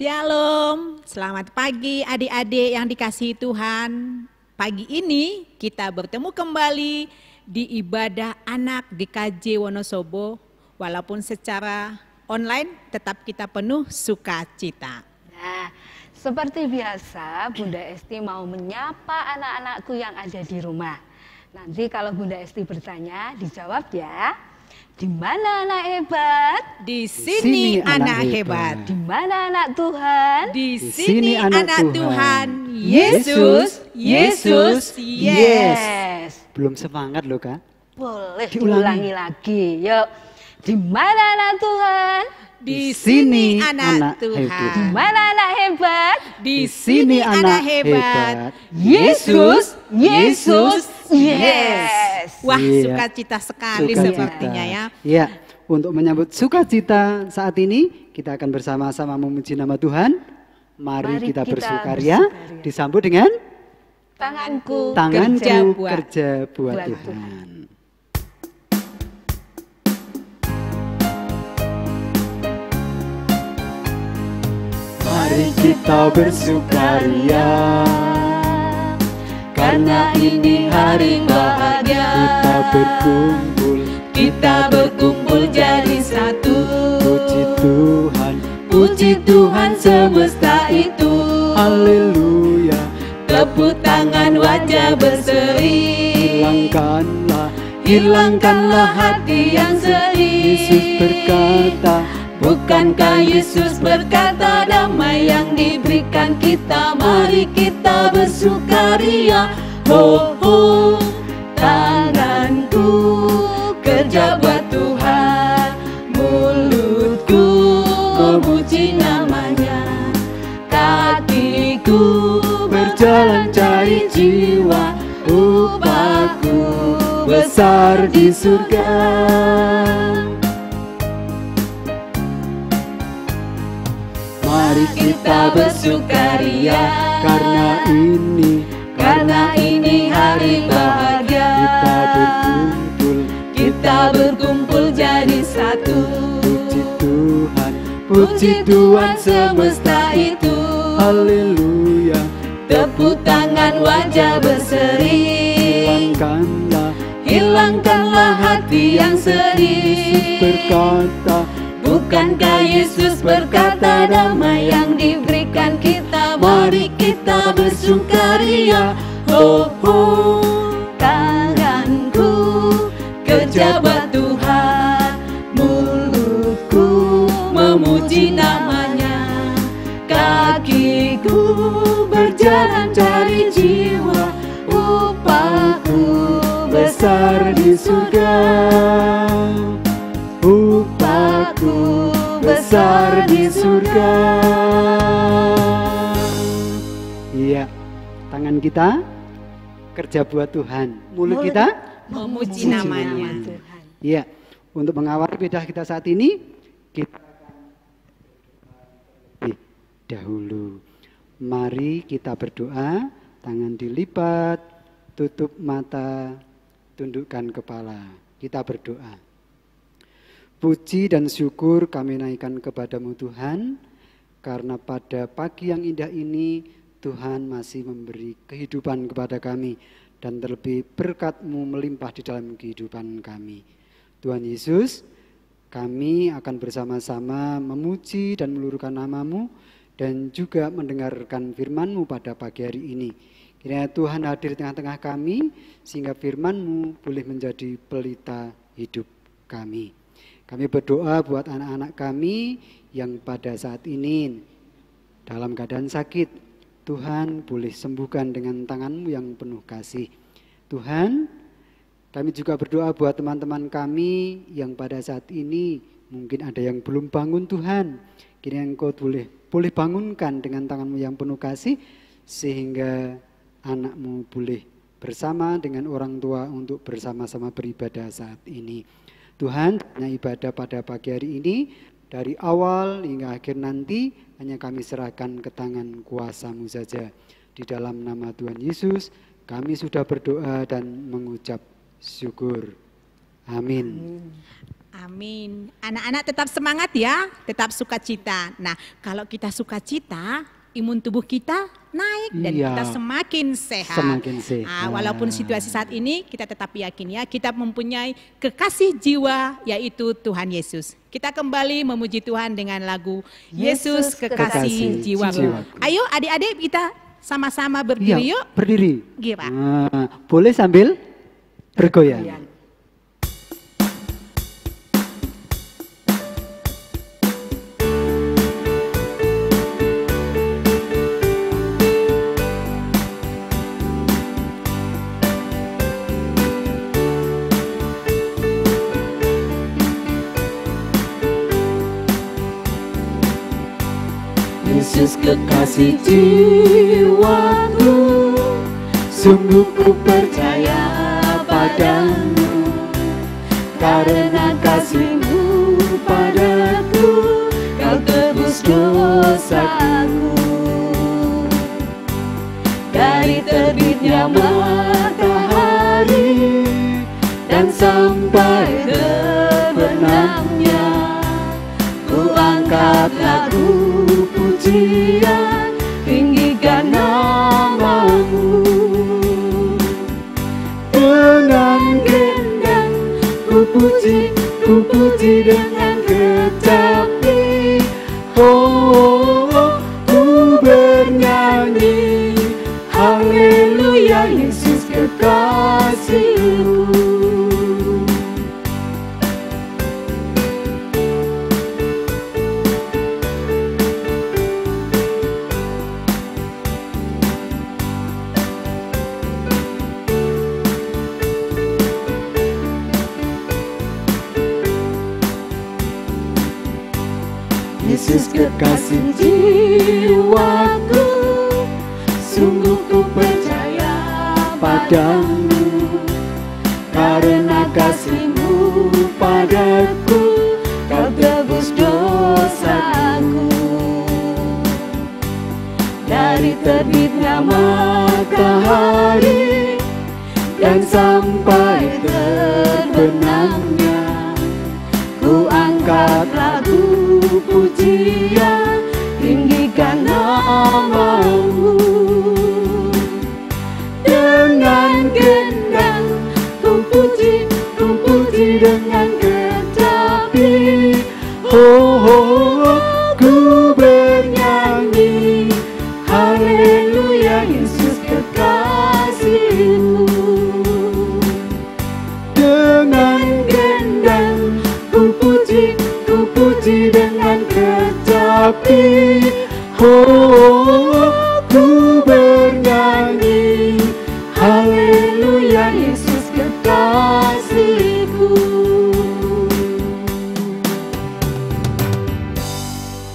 Shalom, selamat pagi adik-adik yang dikasihi Tuhan. Pagi ini kita bertemu kembali di ibadah anak di KJ Wonosobo. Walaupun secara online tetap kita penuh sukacita. Nah, seperti biasa Bunda Esti mau menyapa anak-anakku yang ada di rumah. Nanti kalau Bunda Esti bertanya dijawab ya. Di mana anak hebat? Di sini anak hebat. Di mana anak Tuhan? Di sini anak Tuhan. Yesus, Yesus, yes. Belum semangat loh Kak. Boleh diulangi lagi. Yuk. Di mana anak Tuhan? Di sini anak Tuhan. Di mana anak hebat? Di sini anak hebat. Yesus, Yesus, yes. Wah, sukacita sekali sepertinya ya. Iya, untuk menyambut sukacita saat ini kita akan bersama-sama memuji nama Tuhan. Mari kita bersukaria, disambut dengan tanganku kerja buat Tuhan. Mari kita bersukaria, karena ini hari bahagia. Kita berkumpul jadi satu. Puji Tuhan semesta itu. Haleluya. Tepuk tangan wajah berseri. Hilangkanlah hati yang sedih. Yesus berkata, bukankah Yesus berkata damai yang diberikan kita. Mari kita bersukaria. Ho ho, tanganku kerja buat Tuhan, mulutku memuji namanya, kakiku berjalan cari jiwa, upahku besar di surga. Mari kita bersukaria, karena ini hari bahagia. Kita berkumpul jadi satu. Puji Tuhan semesta itu. Haleluya. Tepuk tangan wajah berseri. Hilangkanlah hati yang sedih. Berkata, bukankah Yesus berkata damai yang diberikan kita. Mari kita bersukaria. Ho ho, tanganku kerja buat Tuhan, mulutku memuji namanya, kakiku berjalan cari jiwa, upahku besar di surga. Upahku besar di surga. Iya, tangan kita kerja buat Tuhan, mulut kita memuji namanya. Iya, untuk mengawali ibadah kita saat ini, kita dahulu. Mari kita berdoa, tangan dilipat, tutup mata, tundukkan kepala. Kita berdoa. Puji dan syukur kami naikkan kepadamu Tuhan, karena pada pagi yang indah ini Tuhan masih memberi kehidupan kepada kami, dan terlebih berkat-Mu melimpah di dalam kehidupan kami. Tuhan Yesus, kami akan bersama-sama memuji dan meluruhkan nama-Mu, dan juga mendengarkan firman-Mu pada pagi hari ini. Kiranya Tuhan hadir di tengah-tengah kami, sehingga firman-Mu boleh menjadi pelita hidup kami. Kami berdoa buat anak-anak kami yang pada saat ini dalam keadaan sakit. Tuhan boleh sembuhkan dengan tangan-Mu yang penuh kasih. Tuhan, kami juga berdoa buat teman-teman kami yang pada saat ini mungkin ada yang belum bangun Tuhan. Kiranya Engkau boleh bangunkan dengan tangan-Mu yang penuh kasih, sehingga anak-Mu boleh bersama dengan orang tua untuk bersama-sama beribadah saat ini. Tuhan, hanya ibadah pada pagi hari ini, dari awal hingga akhir nanti, hanya kami serahkan ke tangan kuasa-Mu saja. Di dalam nama Tuhan Yesus, kami sudah berdoa dan mengucap syukur. Amin. Amin. Anak-anak tetap semangat ya, tetap sukacita. Nah, kalau kita sukacita, imun tubuh kita naik dan kita semakin sehat. Semakin sehat. Walaupun situasi saat ini, kita tetap yakin ya, kita mempunyai kekasih jiwa, yaitu Tuhan Yesus. Kita kembali memuji Tuhan dengan lagu Yesus Kekasih Jiwaku. Ayo adik-adik kita sama-sama berdiri yuk. Berdiri. Gimana? Boleh sambil bergoyang. Yesus kekasih jiwaku, sungguh ku percaya padamu, karena kasih-Mu padaku, Kau tebus dosaku. Dari terbitnya matahari dan sampai terbenamnya, ku angkat lagu pujian, tinggikan nama-Mu. Dengan gendang ku puji dengan kecapi. Ku bernyanyi, haleluya, Yesus kekasihku. Yesus kekasih jiwaku, sungguh ku percaya padamu, karena kasih-Mu padaku, Kau tebus dosaku. Dari terbitnya matahari dan sampai terbenamnya, ku angkat lagu pujian, tinggikan nama-Mu. Dengan gendang ku puji dengan kecapi. Ku bernyanyi, haleluya, Yesus kekasihku. Dengan gendang ku puji dengan kecapi. Ku bernyanyi, haleluya, Yesus kekasihku.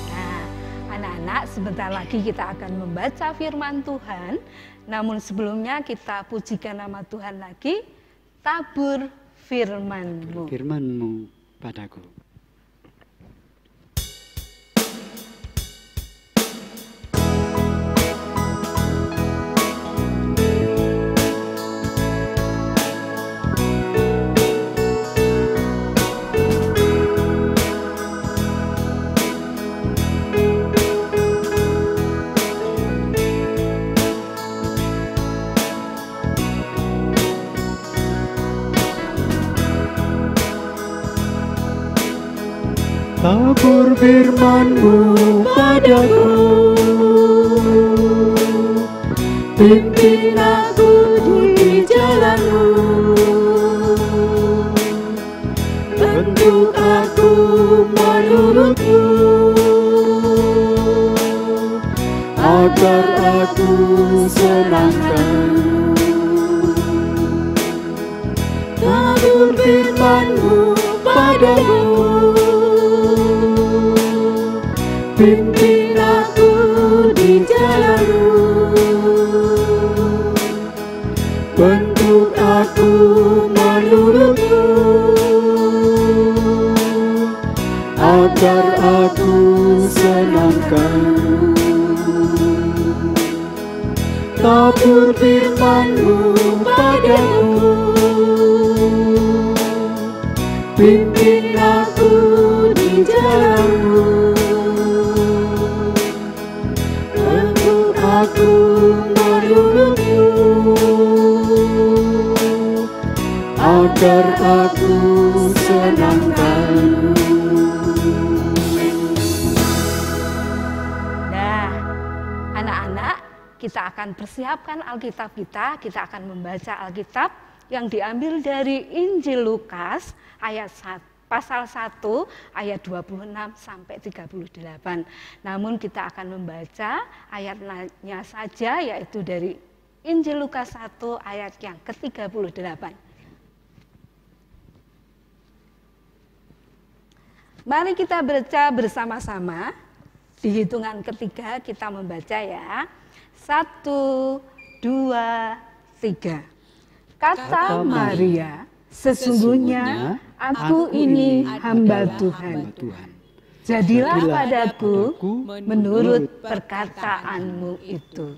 Nah, anak-anak, sebentar lagi kita akan membaca firman Tuhan. Namun sebelumnya kita pujikan nama Tuhan lagi. Tabur firman-Mu. Firman-Mu padaku. Tabur firman-Mu padaku, pimpin aku di jalan-Mu, bentuk aku menurut-Mu, agar aku senangkan. Tabur firman-Mu padaku, pimpin aku di jalan-Mu, bentuk aku menurut-Mu, agar aku senangkan. Tabur firman-Mu padaku, pimpin bimbing aku di jalanmu, untuk aku menurutmu, agar aku senangkanmu. Nah, anak-anak, kita akan persiapkan Alkitab kita akan membaca Alkitab yang diambil dari Injil Lukas pasal 1 ayat 26 sampai 38. Namun kita akan membaca ayatnya saja, yaitu dari Injil Lukas 1 ayat yang ke-38. Mari kita baca bersama-sama. Di hitungan ketiga kita membaca ya. 1, 2, 3. Kata Maria, sesungguhnya aku ini hamba Tuhan. Jadilah padaku menurut perkataanmu itu.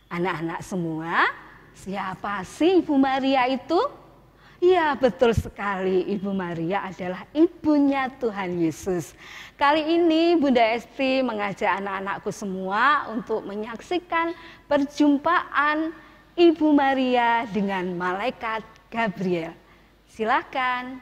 Anak-anak semua, siapa sih Ibu Maria itu? Ya, betul sekali, Ibu Maria adalah ibunya Tuhan Yesus. Kali ini Bunda Esti mengajak anak-anakku semua untuk menyaksikan perjumpaan Ibu Maria dengan malaikat Gabriel. Silakan.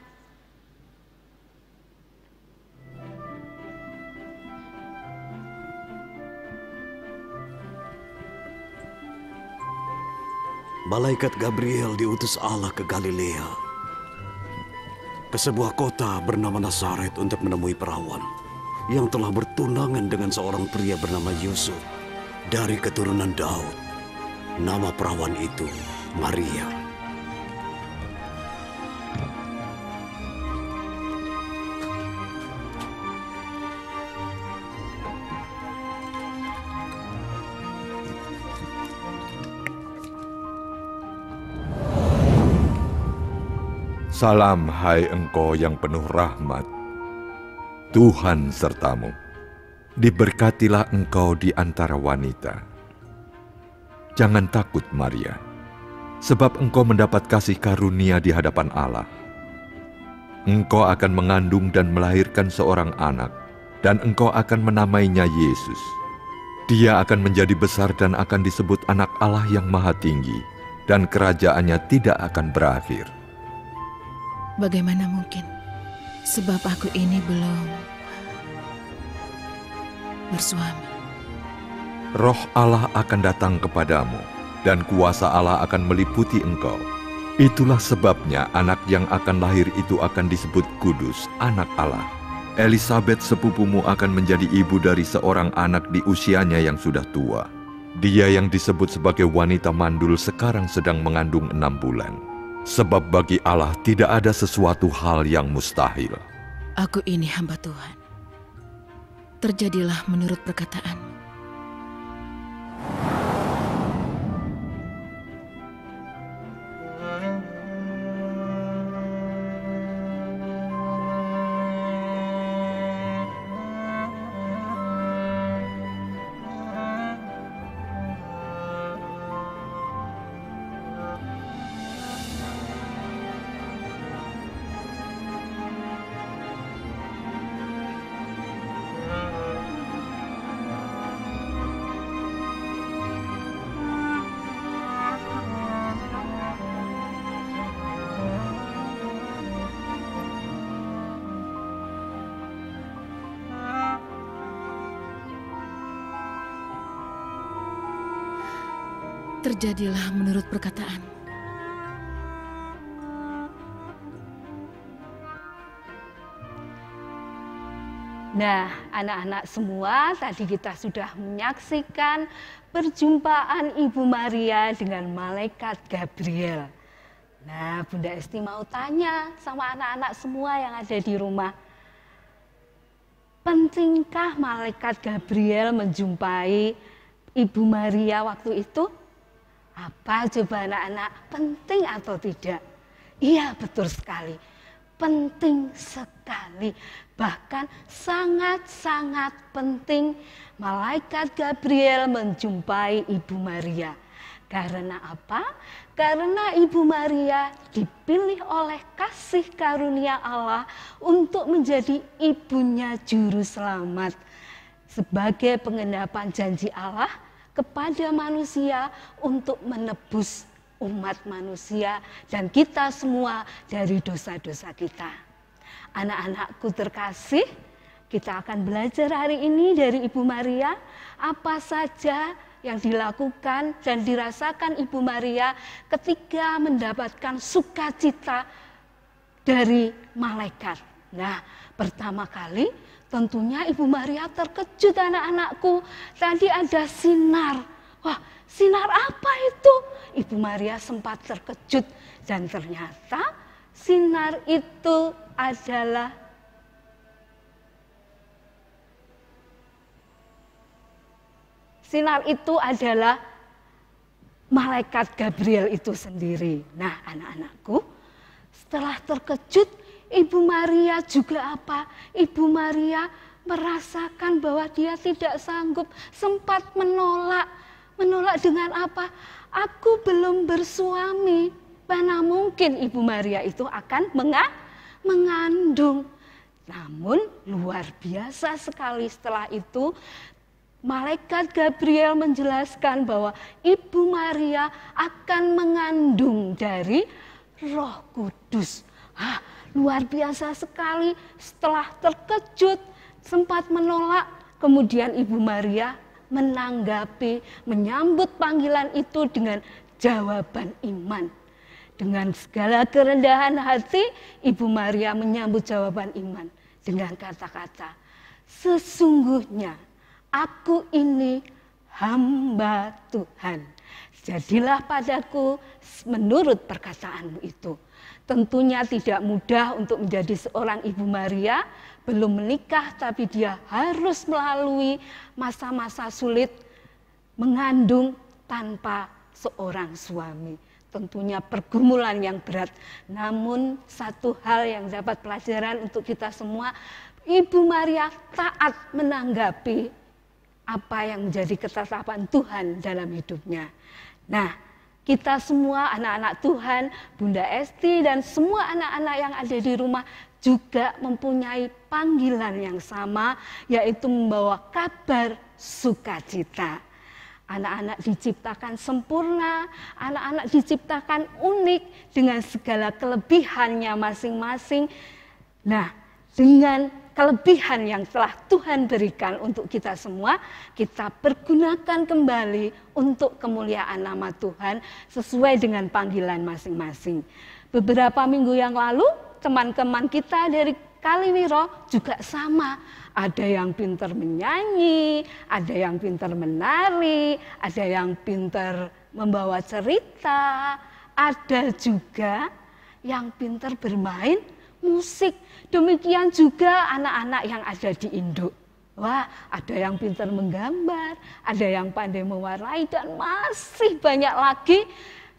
Malaikat Gabriel diutus Allah ke Galilea, ke sebuah kota bernama Nazaret untuk menemui perawan yang telah bertunangan dengan seorang pria bernama Yusuf dari keturunan Daud. Nama perawan itu Maria. Salam hai engkau yang penuh rahmat, Tuhan sertamu. Diberkatilah engkau di antara wanita. Jangan takut Maria, sebab engkau mendapat kasih karunia di hadapan Allah. Engkau akan mengandung dan melahirkan seorang anak, dan engkau akan menamainya Yesus. Dia akan menjadi besar dan akan disebut Anak Allah yang Maha Tinggi, dan kerajaannya tidak akan berakhir. Bagaimana mungkin? Sebab aku ini belum bersuami. Roh Allah akan datang kepadamu, dan kuasa Allah akan meliputi engkau. Itulah sebabnya anak yang akan lahir itu akan disebut kudus, Anak Allah. Elisabet sepupumu akan menjadi ibu dari seorang anak di usianya yang sudah tua. Dia yang disebut sebagai wanita mandul sekarang sedang mengandung 6 bulan. Sebab bagi Allah tidak ada sesuatu hal yang mustahil. Aku ini hamba Tuhan. Terjadilah menurut perkataan-Mu. Terjadilah menurut perkataan. Nah, anak-anak semua, tadi kita sudah menyaksikan perjumpaan Ibu Maria dengan malaikat Gabriel. Nah, Bunda Esti mau tanya sama anak-anak semua yang ada di rumah. Pentingkah malaikat Gabriel menjumpai Ibu Maria waktu itu? Apa coba anak-anak, penting atau tidak? Iya, betul sekali. Penting sekali. Bahkan sangat-sangat penting malaikat Gabriel menjumpai Ibu Maria. Karena apa? Karena Ibu Maria dipilih oleh kasih karunia Allah untuk menjadi ibunya juru selamat. Sebagai penggenapan janji Allah kepada manusia untuk menebus umat manusia dan kita semua dari dosa-dosa kita. Anak-anakku terkasih, kita akan belajar hari ini dari Ibu Maria apa saja yang dilakukan dan dirasakan Ibu Maria ketika mendapatkan sukacita dari malaikat. Nah, pertama kali tentunya Ibu Maria terkejut, anak-anakku. Tadi ada sinar. Wah, sinar apa itu? Ibu Maria sempat terkejut dan ternyata sinar itu adalah malaikat Gabriel itu sendiri. Nah, anak-anakku, setelah terkejut, Ibu Maria juga apa? Ibu Maria merasakan bahwa dia tidak sanggup, sempat menolak. Menolak dengan apa? Aku belum bersuami. Mana mungkin Ibu Maria itu akan mengandung. Namun luar biasa sekali setelah itu, malaikat Gabriel menjelaskan bahwa Ibu Maria akan mengandung dari Roh Kudus. Luar biasa sekali. Setelah terkejut, sempat menolak, kemudian Ibu Maria menyambut panggilan itu dengan jawaban iman. Dengan segala kerendahan hati, Ibu Maria menyambut jawaban iman dengan kata-kata, sesungguhnya aku ini hamba Tuhan. Jadilah padaku menurut perkataanmu itu. Tentunya tidak mudah untuk menjadi seorang Ibu Maria, belum menikah tapi dia harus melalui masa-masa sulit mengandung tanpa seorang suami. Tentunya pergumulan yang berat. Namun satu hal yang dapat pelajaran untuk kita semua, Ibu Maria taat menanggapi apa yang menjadi ketetapan Tuhan dalam hidupnya. Nah, kita semua anak-anak Tuhan, Bunda Esti dan semua anak-anak yang ada di rumah juga mempunyai panggilan yang sama, yaitu membawa kabar sukacita. Anak-anak diciptakan sempurna, anak-anak diciptakan unik dengan segala kelebihannya masing-masing. Nah, dengan kelebihan yang telah Tuhan berikan untuk kita semua, kita pergunakan kembali untuk kemuliaan nama Tuhan sesuai dengan panggilan masing-masing. Beberapa minggu yang lalu, teman-teman kita dari Kaliwiro juga sama. Ada yang pintar menyanyi, ada yang pintar menari, ada yang pintar membawa cerita, ada juga yang pintar bermain musik. Demikian juga anak-anak yang ada di induk. Wah, ada yang pintar menggambar, ada yang pandai mewarnai, dan masih banyak lagi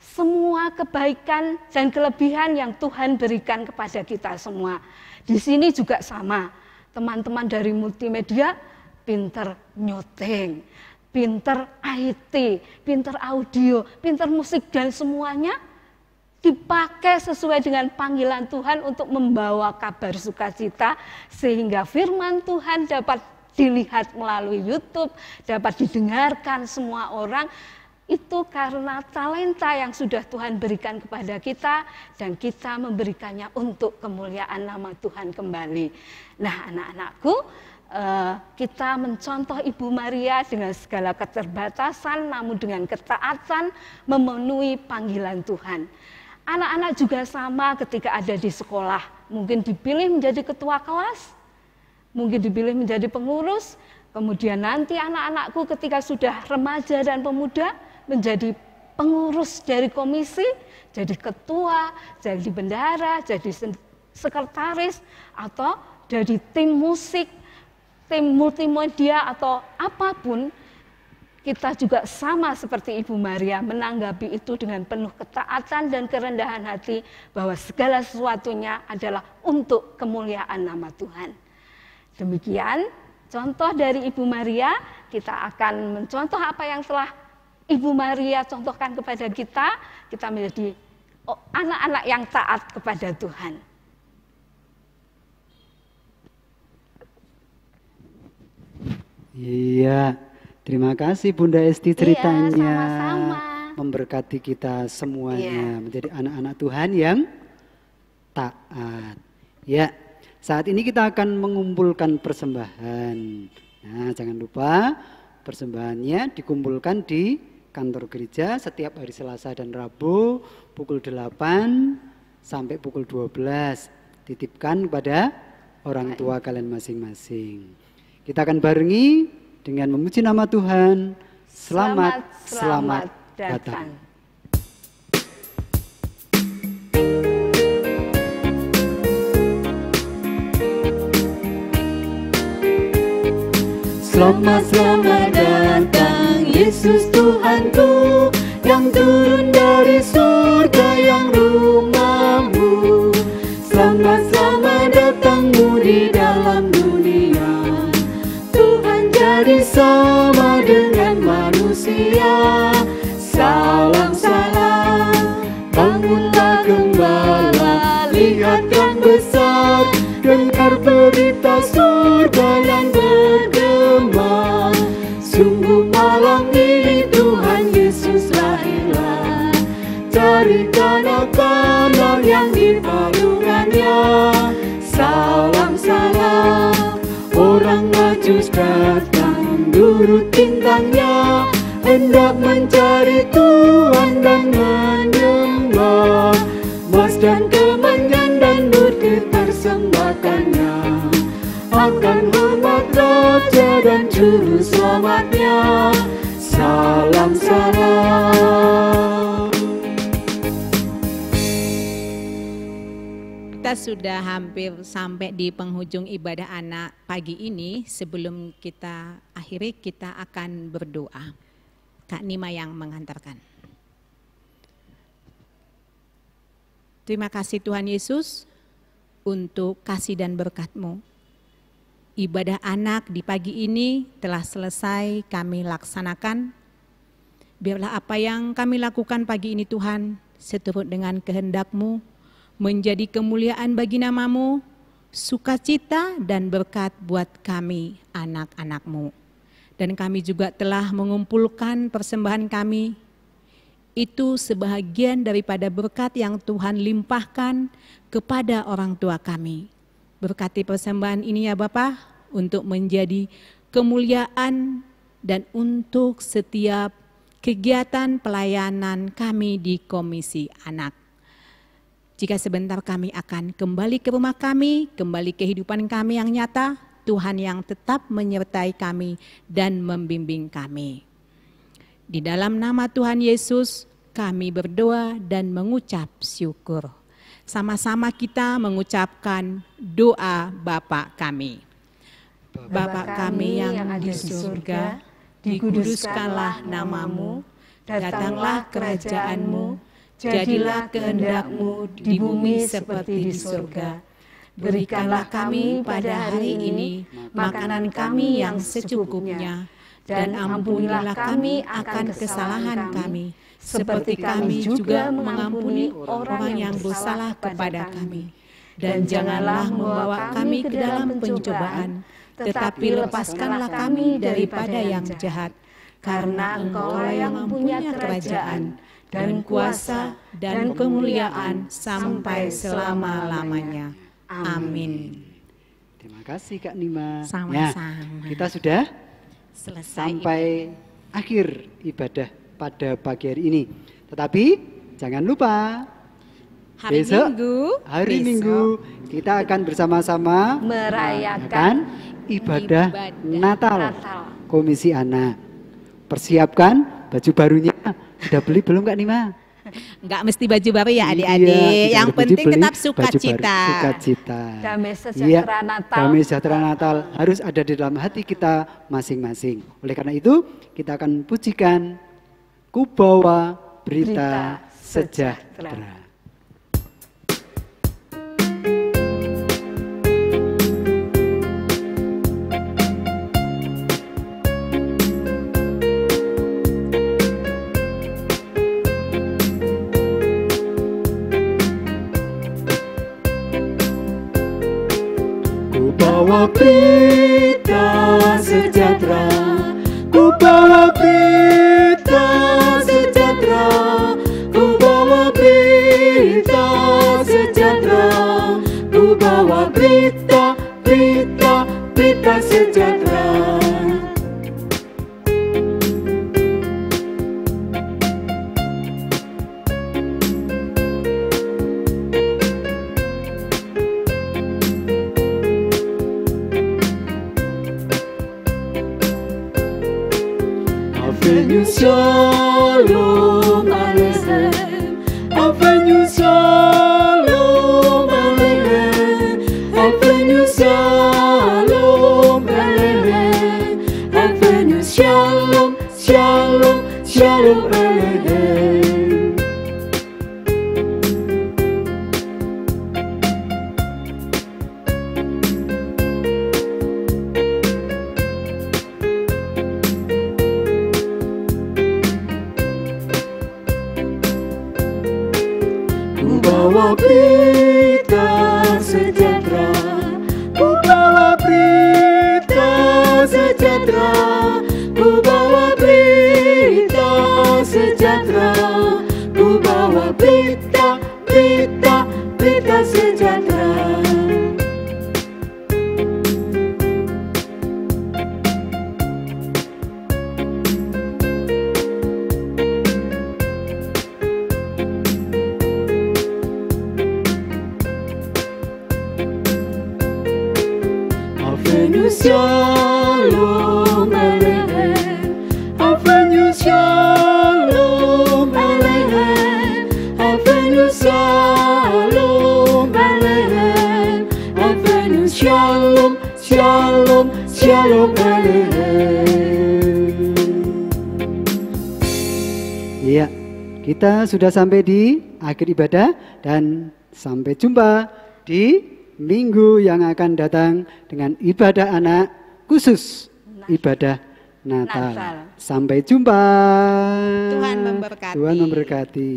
semua kebaikan dan kelebihan yang Tuhan berikan kepada kita semua. Di sini juga sama. Teman-teman dari multimedia pintar nyoteng, pintar IT, pintar audio, pintar musik, dan semuanya dipakai sesuai dengan panggilan Tuhan untuk membawa kabar sukacita sehingga firman Tuhan dapat dilihat melalui YouTube, dapat didengarkan semua orang. Itu karena talenta yang sudah Tuhan berikan kepada kita dan kita memberikannya untuk kemuliaan nama Tuhan kembali. Nah, anak-anakku, kita mencontoh Ibu Maria dengan segala keterbatasan namun dengan ketaatan memenuhi panggilan Tuhan. Anak-anak juga sama ketika ada di sekolah, mungkin dipilih menjadi ketua kelas, mungkin dipilih menjadi pengurus, kemudian nanti anak-anakku ketika sudah remaja dan pemuda menjadi pengurus dari komisi, jadi ketua, jadi bendahara, jadi sekretaris, atau jadi tim musik, tim multimedia, atau apapun. Kita juga sama seperti Ibu Maria menanggapi itu dengan penuh ketaatan dan kerendahan hati bahwa segala sesuatunya adalah untuk kemuliaan nama Tuhan. Demikian contoh dari Ibu Maria, kita akan mencontoh apa yang telah Ibu Maria contohkan kepada kita menjadi anak-anak yang taat kepada Tuhan. Iya, terima kasih Bunda Esti ceritanya. Iya, sama-sama. Memberkati kita semuanya Iya. menjadi anak-anak Tuhan yang taat. Ya, saat ini kita akan mengumpulkan persembahan. Nah, jangan lupa persembahannya dikumpulkan di kantor gereja setiap hari Selasa dan Rabu pukul 8 sampai pukul 12. Titipkan kepada orang tua kalian masing-masing. Kita akan barengi dengan memuji nama Tuhan. Selamat datang. Selamat datang Yesus Tuhanku, yang turun dari surga yang rumahmu. Selamat datangmu di dalam dunia. Tuhan jadi sama dengan manusia. Salam, bangunlah gembala, lihat yang besar, dengar berita surga yang bergema. Sungguh malam ini Tuhan Yesus lahirlah dari kanak-kanak yang di palungannya. Salam, orang Majus datang turut bintangnya, hendak mencari Tuhan dan menyembah. Mas dan kemenyan dan nur dipersembahkannya, akan hormat Raja dan Juru Selamatnya. Salam. Kita sudah hampir sampai di penghujung ibadah anak pagi ini. Sebelum kita akhiri, kita akan berdoa. Kak Nima yang mengantarkan. Terima kasih Tuhan Yesus untuk kasih dan berkat-Mu. Ibadah anak di pagi ini telah selesai kami laksanakan. Biarlah apa yang kami lakukan pagi ini Tuhan, seturut dengan kehendak-Mu, menjadi kemuliaan bagi nama-Mu, sukacita dan berkat buat kami anak-anak-Mu. Dan kami juga telah mengumpulkan persembahan kami. Itu sebahagian daripada berkat yang Tuhan limpahkan kepada orang tua kami. Berkati persembahan ini ya Bapa, untuk menjadi kemuliaan dan untuk setiap kegiatan pelayanan kami di Komisi Anak. Jika sebentar kami akan kembali ke rumah kami, kembali kehidupan kami yang nyata, Tuhan yang tetap menyertai kami dan membimbing kami. Di dalam nama Tuhan Yesus, kami berdoa dan mengucap syukur. Sama-sama kita mengucapkan doa Bapa kami. Bapa kami yang di surga, dikuduskanlah nama-Mu, datanglah kerajaan-Mu, jadilah kehendak-Mu di bumi seperti di surga. Berikanlah kami pada hari ini makanan kami yang secukupnya, dan ampunilah kami akan kesalahan kami, seperti kami juga mengampuni orang yang bersalah kepada kami. Dan janganlah membawa kami ke dalam pencobaan, tetapi lepaskanlah kami daripada yang jahat, karena Engkau yang punya kerajaan, dan kuasa, dan kemuliaan sampai selama-lamanya. Amin. Terima kasih Kak Nima. Sama-sama. Kita sudah Selesai sampai akhir ibadah pada pagi hari ini. Tetapi jangan lupa hari Minggu kita akan bersama-sama merayakan ibadah Natal Komisi Anak. Persiapkan baju barunya. Sudah beli belum Kak Nima? Enggak mesti baju baru ya adik-adik, Iya, yang penting tetap sukacita. Sukacita. Damai sejahtera Natal. Damai sejahtera Natal harus ada di dalam hati kita masing-masing. Oleh karena itu, kita akan pujikan Ku Bawa Berita Sejahtera. bawa berita sejahtera, ku bawa berita sejahtera, ku bawa berita sejahtera, ku bawa berita, berita, berita sejahtera. Avenue Shalom Aleichem, Avenue Shalom Aleichem, Avenue Shalom Aleichem, Avenue Shalom, Shalom, Shalom Aleichem. Bawa berita sejahtera, ku bawa berita sejahtera, ku bawa berita sejahtera, ku bawa berita, berita, berita sejahtera. Avenue Shalom Aleichem, Avenue Shalom Aleichem, Avenue Shalom Aleichem, Avenue Shalom, Shalom, Shalom Aleichem. Ya, kita sudah sampai di akhir ibadah dan sampai jumpa di minggu yang akan datang dengan ibadah anak khusus ibadah Natal. Sampai jumpa. Tuhan memberkati. Tuhan memberkati.